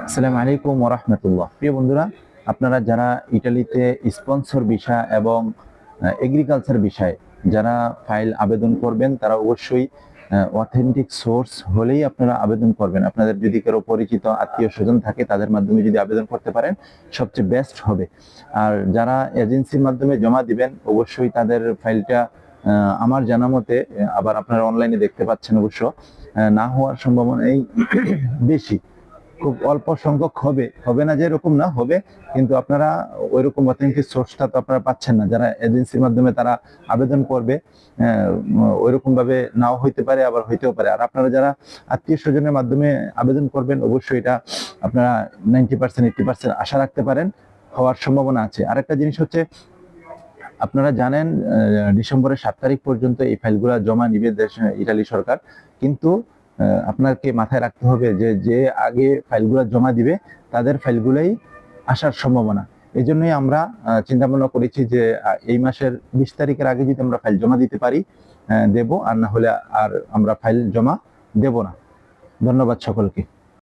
আসসালামু আলাইকুম ওয়া রাহমাতুল্লাহ। প্রিয় বন্ধুরা, আপনারা যারা ইতালিতে স্পন্সর ভিসা এবং এগ্রিকালচার বিষয়ে যারা ফাইল আবেদন করবেন, তারা অবশ্যই অথেন্টিক সোর্স হলেই আপনারা আবেদন করবেন। আপনাদের যদি কারো পরিচিত আত্মীয় স্বজন থাকে, তাদের মাধ্যমে যদি আবেদন করতে পারেন সবচেয়ে বেস্ট হবে। আর যারা এজেন্সির মাধ্যমে জমা দিবেন, অবশ্যই তাদের ফাইলটা আমার জানা মতে, আবার আপনারা অনলাইনে দেখতে পাচ্ছেন অবশ্য, না হওয়ার সম্ভাবনাই বেশি। খুব অল্প সংখ্যক হবে, হবে না যে এরকম না, হবে, কিন্তু আপনারা ওইরকম অথেন্টিক সোর্সটা তো আপনারা পাচ্ছেন না। যারা এজেন্সির মাধ্যমে তারা আবেদন করবে, ওইরকম ভাবে নাও হইতে পারে, আবার হইতেও পারে। আর আপনারা যারা আত্মীয় স্বজনের মাধ্যমে আবেদন করবেন, অবশ্যই এটা আপনারা 90% 80% আশা রাখতে পারেন, হওয়ার সম্ভাবনা আছে। আরেকটা জিনিস হচ্ছে, আপনারা জানেন ডিসেম্বরের 7 তারিখ পর্যন্ত এই ফাইলগুলো জমা নিবে ইতালি সরকার। কিন্তু আপনাকে মাথায় রাখতে হবে যে যে আগে ফাইলগুলো জমা দিবে তাদের ফাইলগুলোই আসার সম্ভাবনা। এই জন্যই আমরা চিন্তা ভাবনা করেছি যে এই মাসের 20 তারিখের আগে যদি আমরা ফাইল জমা দিতে পারি দেব, আর না হলে আর আমরা ফাইল জমা দেব না। ধন্যবাদ সকলকে।